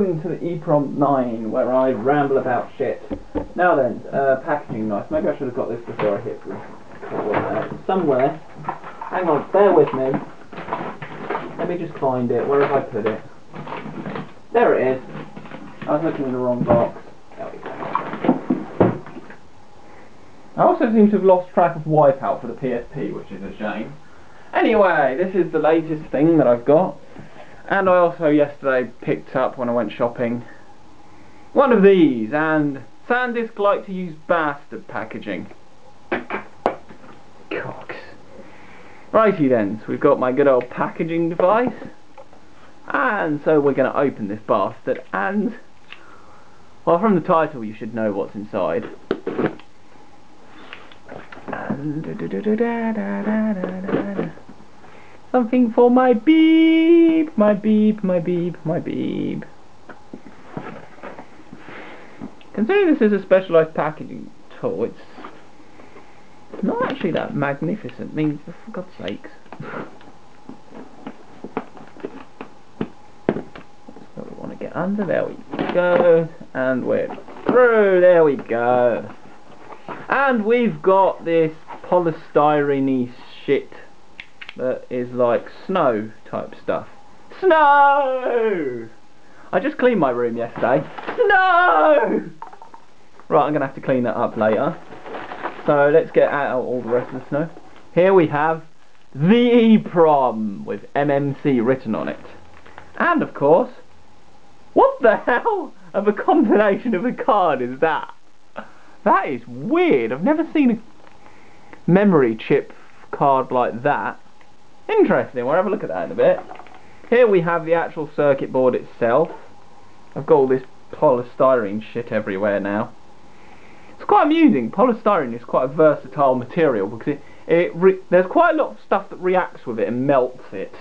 welcome to the EPROM 9, where I ramble about shit. Now then, packaging knife. Maybe I should have got this before I hit the somewhere. Hang on, bear with me. Let me just find it. Where have I put it? There it is. I was looking in the wrong box. There we go. I also seem to have lost track of Wipeout for the PSP, which is a shame. Anyway, this is the latest thing that I've got. And I also yesterday picked up, when I went shopping, one of these, and SanDisk like to use bastard packaging. Cocks. Righty then, so we've got my good old packaging device, and so we're going to open this bastard, and, well, from the title you should know what's inside. And something for my BEEB, my BEEB, my BEEB, my BEEB. Considering this is a specialised packaging tool, it's not actually that magnificent. I mean, for God's sakes. That's where we want to get under. There we go. And we're through. There we go. And we've got this polystyrene-y shit that is like snow type stuff. Snow! I just cleaned my room yesterday. Snow! Right, I'm going to have to clean that up later. So let's get out all the rest of the snow. Here we have the EPROM with MMC written on it. And of course, what the hell of a combination of a card is that? That is weird. I've never seen a memory chip card like that. Interesting, we'll have a look at that in a bit. Here we have the actual circuit board itself. I've got all this polystyrene shit everywhere now. It's quite amusing. Polystyrene is quite a versatile material because there's quite a lot of stuff that reacts with it and melts it.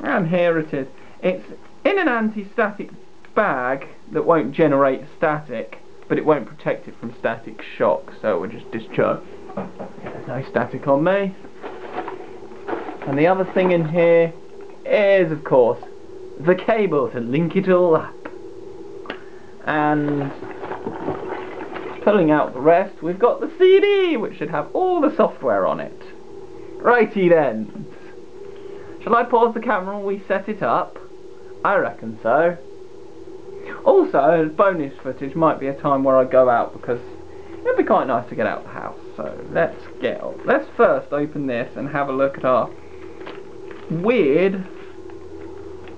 And here it is. It's in an anti-static bag that won't generate static, but it won't protect it from static shock, so it will just discharge. There's no static on me. And the other thing in here is, of course, the cable to link it all up. And pulling out the rest, we've got the CD, which should have all the software on it. Righty then. Shall I pause the camera and we set it up? I reckon so. Also, bonus footage might be a time where I go out, because it'd be quite nice to get out of the house. So let's first open this and have a look at our weird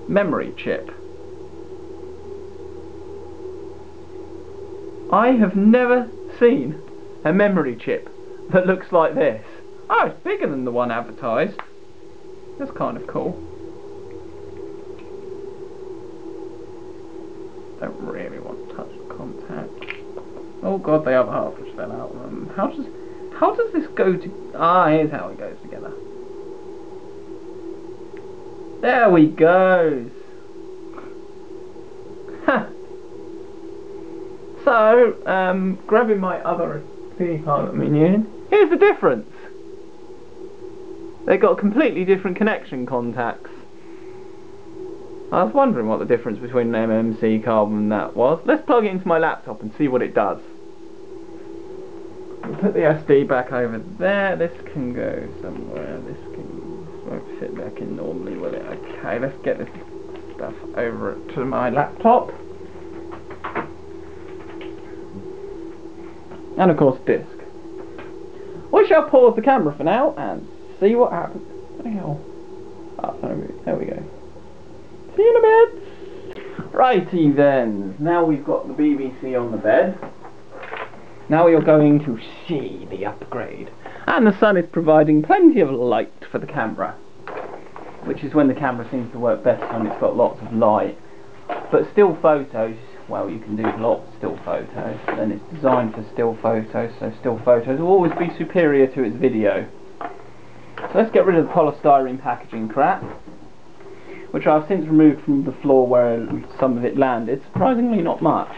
memory chip. I have never seen a memory chip that looks like this. Oh, it's bigger than the one advertised. That's kind of cool. Don't really want to touch the contact. Oh god, the other half which fell out. How does this go to... Ah, here's how it goes together. There we go. So, grabbing my other SD card I'm using, here's the difference. They've got completely different connection contacts. I was wondering what the difference between an MMC card and that was. Let's plug it into my laptop and see what it does. We'll put the SD back over there. This can go somewhere. This won't fit back in normally, will it? Okay, let's get this stuff over to my laptop. And of course, disk. We shall pause the camera for now and see what happens. Oh, there we go. See you in a bit. Righty then. Now we've got the BBC on the bed. Now we are going to see the upgrade. And the sun is providing plenty of light for the camera, which is when the camera seems to work best, when it's got lots of light. But still photos, well, you can do lots of still photos, and it's designed for still photos, so still photos will always be superior to its video. So let's get rid of the polystyrene packaging crap, which I've since removed from the floor where some of it landed. Surprisingly not much.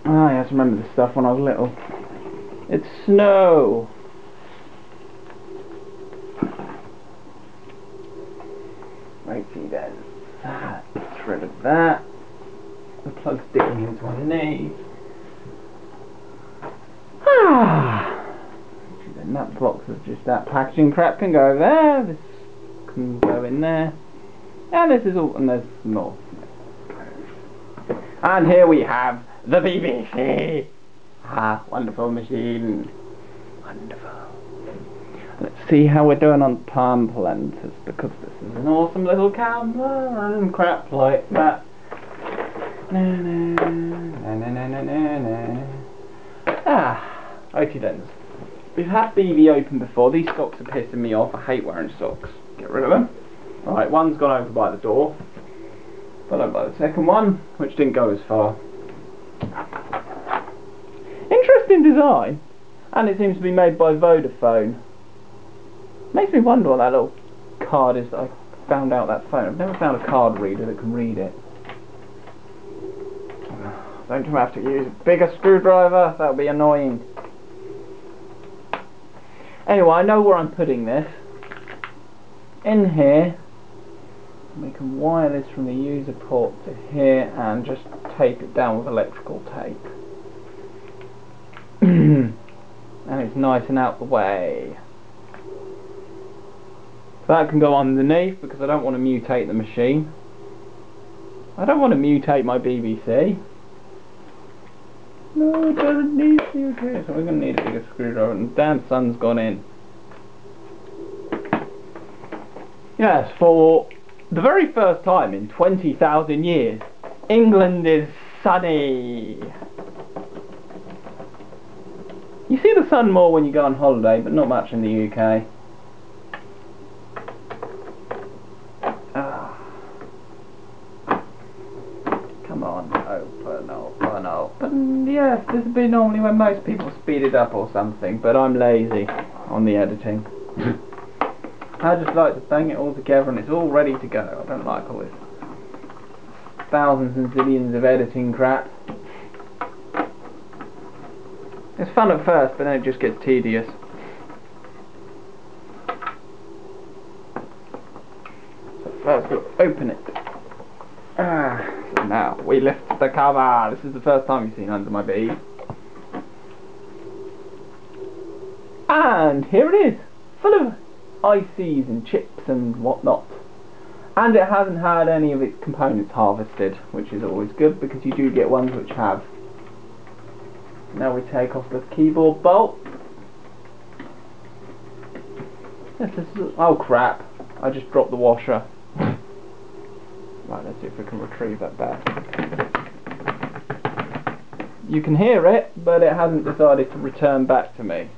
Ah, yes, I remember this stuff when I was little. It's snow. Righty then. That gets rid of that. The plug sticking into my knee. Then that box of just that packaging crap can go there. This can go in there. And this is all, and there's more. And here we have the BBC. Ah, wonderful machine. Wonderful. Let's see how we're doing on palm planters, because this is an awesome little camera and crap like that. Okie dens. We've had BB open before. These socks are pissing me off. I hate wearing socks. Get rid of them. Right, one's gone over by the door, followed by the second one, which didn't go as far. Interesting design, and it seems to be made by Vodafone. Makes me wonder what that little card is that I found out that phone. I've never found a card reader that can read it. Don't you have to use a bigger screwdriver? That would be annoying. Anyway, I know where I'm putting this. In here. We can wire this from the user port to here and just tape it down with electrical tape. And it's nice and out the way. That can go underneath because I don't want to mutate the machine. I don't want to mutate my BBC. No, it doesn't need to mutate, so we're going to need a bigger screwdriver, and the damn sun's gone in. Yes, for the very first time in 20,000 years, England is sunny. You see the sun more when you go on holiday, but not much in the UK. Come on, open. Yes, this would be normally when most people speed it up or something, but I'm lazy on the editing. I just like to bang it all together and it's all ready to go. I don't like all this thousands and zillions of editing crap. It's fun at first, but then it just gets tedious. So first we'll open it. So now we lift the cover. This is the first time you've seen under my BEEB. And here it is, full of ICs and chips and whatnot, and it hasn't had any of its components harvested, which is always good because you do get ones which have. Now we take off the keyboard bolt. Oh crap, I just dropped the washer. Right, let's see if we can retrieve that back. You can hear it, but it hasn't decided to return back to me.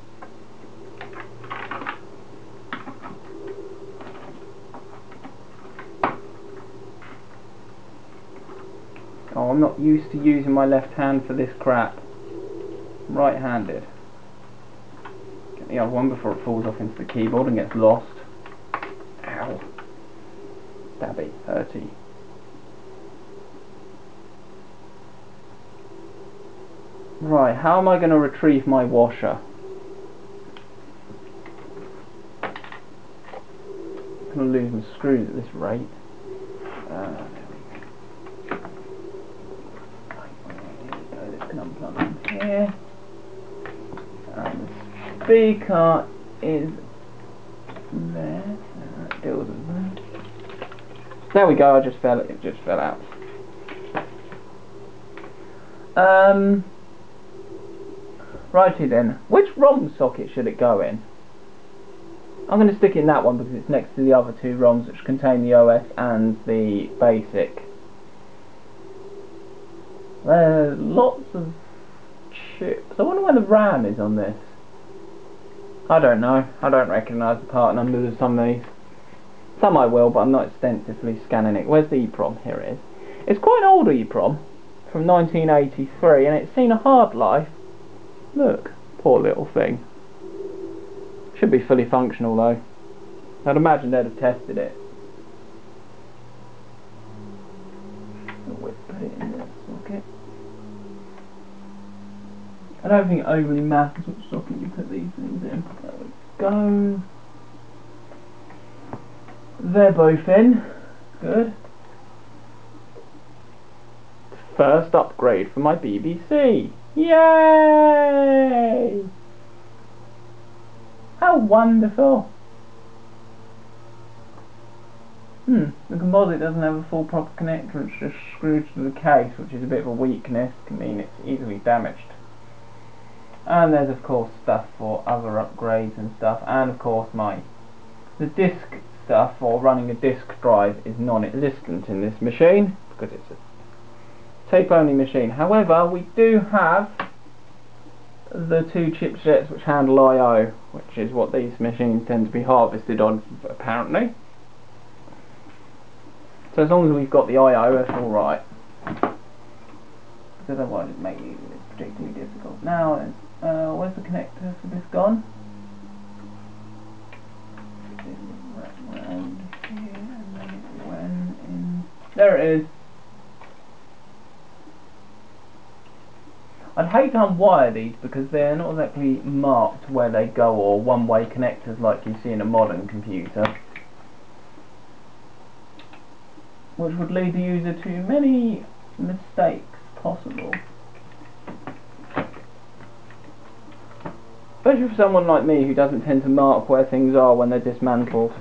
Oh, I'm not used to using my left hand for this crap. I'm right-handed. Get the other one before it falls off into the keyboard and gets lost. Ow. Stabby, hurty. Right, how am I going to retrieve my washer? I'm going to lose my screws at this rate. Unplug them here, and the speaker is there. That deals with that. There we go. It just fell out. Righty then. Which ROM socket should it go in? I'm going to stick it in that one because it's next to the other two ROMs which contain the OS and the BASIC. There's lots of chips. I wonder where the RAM is on this. I don't know. I don't recognise the part numbers of some of these. Some I will, but I'm not extensively scanning it. Where's the EEPROM? Here it is. It's quite an old EEPROM from 1983 and it's seen a hard life. Look, poor little thing. Should be fully functional though. I'd imagine they'd have tested it. We'll put it in this socket. I don't think it overly matters which socket you put these things in. There we go. They're both in. Good. First upgrade for my BBC. Yay! How wonderful! The composite doesn't have a full proper connector, it's just screwed to the case, which is a bit of a weakness, can mean it's easily damaged. And there's of course stuff for other upgrades and stuff, and of course the disk stuff for running a disk drive is non-existent in this machine, because it's a tape only machine. However, we do have the two chipsets which handle I/O, which is what these machines tend to be harvested on, apparently. So as long as we've got the I/O, that's alright. Because otherwise it makes it particularly difficult. Now then, where's the connector for this gone? This is around here, and then it went in. There it is. I'd hate to unwire these because they're not exactly marked where they go, or one-way connectors like you see in a modern computer, which would lead the user to many mistakes possible. Especially for someone like me who doesn't tend to mark where things are when they're dismantled.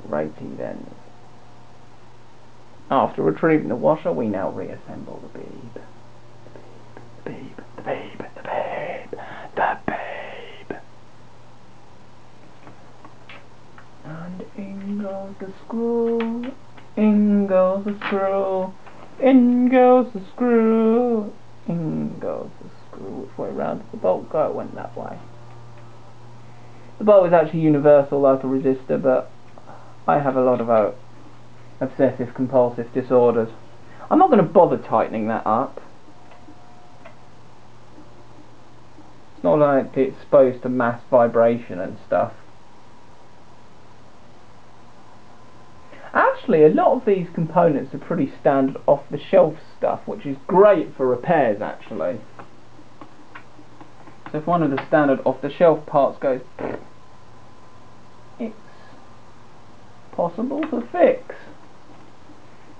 Righty then. After retrieving the washer, we now reassemble the BEEB. The BEEB, the BEEB, the BEEB, the BEEB. And in goes the screw, in goes the screw, in goes the screw, in goes the screw. Which way round does the bolt go? It went that way. The bolt is actually universal like a resistor, but I have a lot of obsessive compulsive disorders. I'm not going to bother tightening that up. It's not like it's exposed to mass vibration and stuff. Actually, a lot of these components are pretty standard off-the-shelf stuff, which is great for repairs actually. So if one of the standard off-the-shelf parts goes, it's possible to fix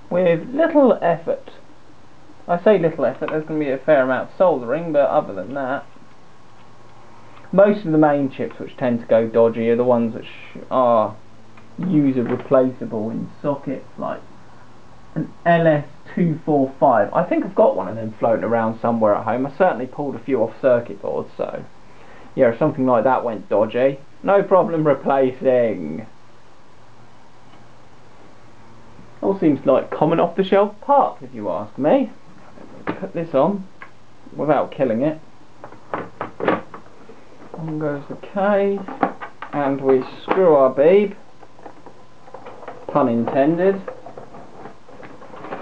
with little effort. I say little effort, there's going to be a fair amount of soldering, but other than that, most of the main chips which tend to go dodgy are the ones which are user replaceable in sockets, like an LS245. I think I've got one of them floating around somewhere at home. I certainly pulled a few off circuit boards, so yeah, if something like that went dodgy, no problem replacing. All seems like common off-the-shelf parts, if you ask me. Put this on without killing it. On goes the case, and we screw our BEEB. Pun intended.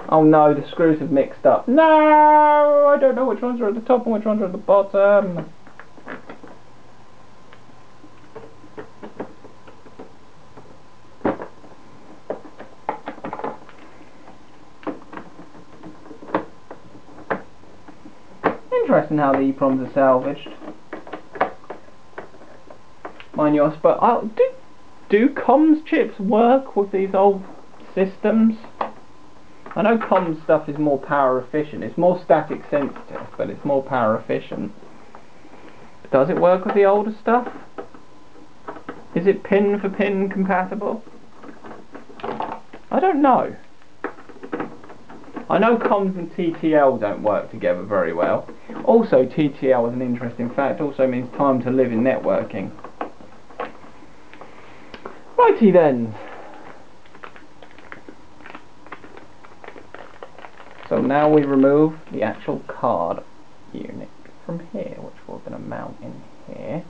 Oh no, the screws have mixed up. No, I don't know which ones are at the top and which ones are at the bottom. Interesting how the EPROMs are salvaged. Mind you, but do comms chips work with these old systems? I know comms stuff is more power efficient. It's more static sensitive, but it's more power efficient. But does it work with the older stuff? Is it pin for pin compatible? I don't know. I know comms and TTL don't work together very well. Also, TTL is an interesting fact, also means time to live in networking. Righty then. So now we remove the actual card unit from here, which we're going to mount in here.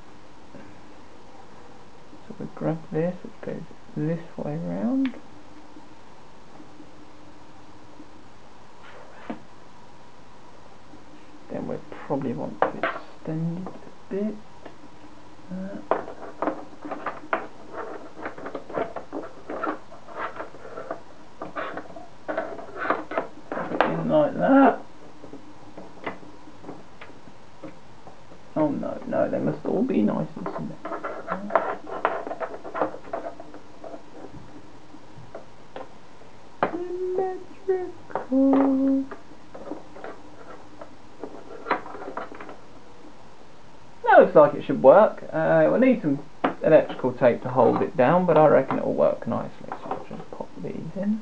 So we grab this, it goes this way round. Then we probably want to extend it a bit. Put it in like that. Oh no, they must all be nice and symmetrical. like it should work. We'll need some electrical tape to hold it down, but I reckon it will work nicely. So I'll just pop these in.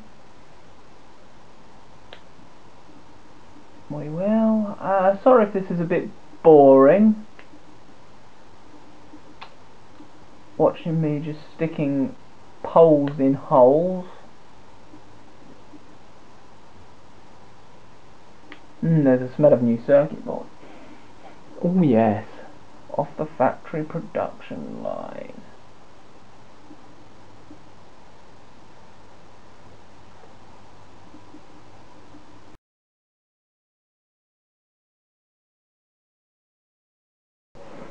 We will. Sorry if this is a bit boring. Watching me just sticking poles in holes. There's a smell of new circuit board. Oh yes, off the factory production line.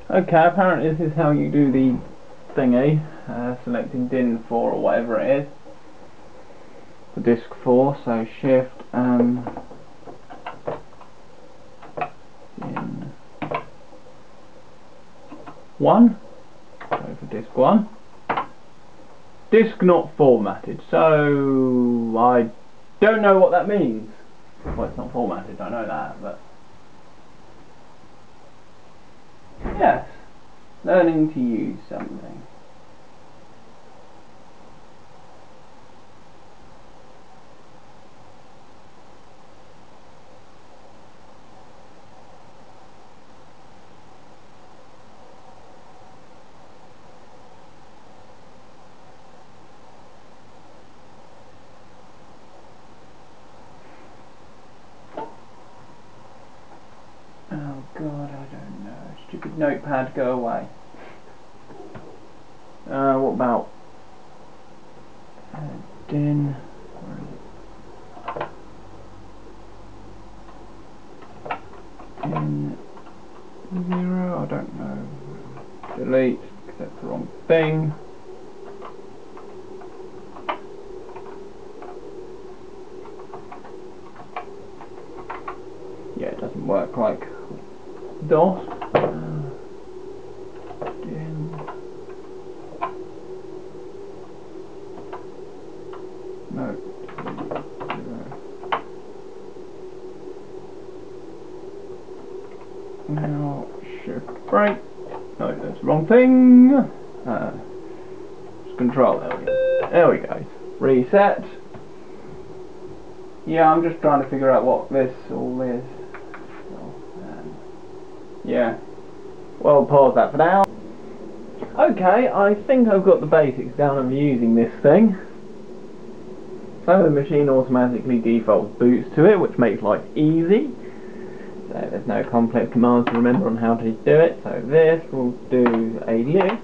Okay, apparently this is how you do the thingy, selecting DIN 4 or whatever it is. The disc 4, so shift DIN 1, go for disc 1. Disc not formatted, so I don't know what that means. Well, it's not formatted, I know that, but yes, learning to use something. Oh god, I don't know. Stupid notepad, go away. What about DIN? Where is it? DIN 0, I don't know. Delete, because that's the wrong thing. Yeah, it doesn't work like DOS. No. Now shift break. No, that's the wrong thing. Just control. There we go. Reset. Yeah, I'm just trying to figure out what this all is. Yeah. Well, pause that for now. Okay, I think I've got the basics down of using this thing. So the machine automatically defaults boots to it, which makes life easy. So there's no complex commands to remember on how to do it. So this will do a list.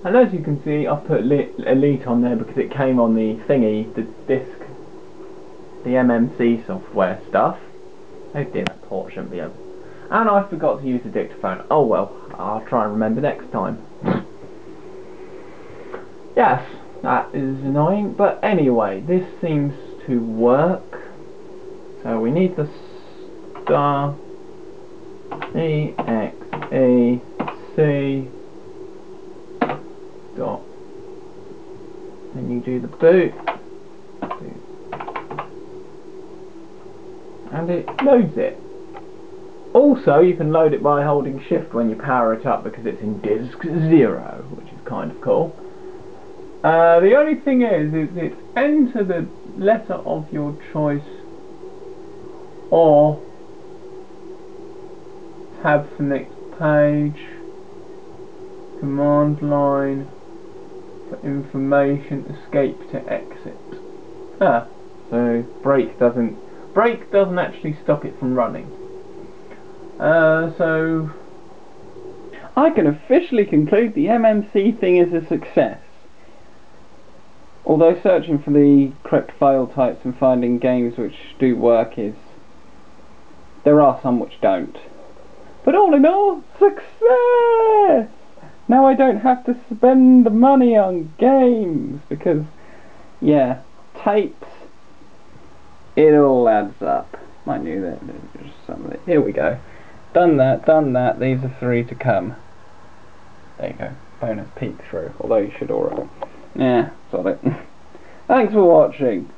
And as you can see, I've put Elite on there because it came on the thingy, the disc, the MMC software stuff. Oh dear, that port shouldn't be open. And I forgot to use the dictaphone. Oh well, I'll try and remember next time. Yes, that is annoying, but anyway, this seems to work. So we need the star EXEC dot. Then you do the boot. And it loads it. Also, you can load it by holding shift when you power it up because it's in disk 0, which is kind of cool. The only thing is it's enter the letter of your choice or tab for next page, command line for information, escape to exit. So break doesn't actually stop it from running. So I can officially conclude the MMC thing is a success. Although searching for the correct file types and finding games which do work there are some which don't. But all in all, success! Now I don't have to spend the money on games because, yeah, tapes, it all adds up. I knew that. There's some of it. Here we go. Done that, these are 3 to come. There you go, bonus peek through, although you should already. Yeah, sod it. Thanks for watching.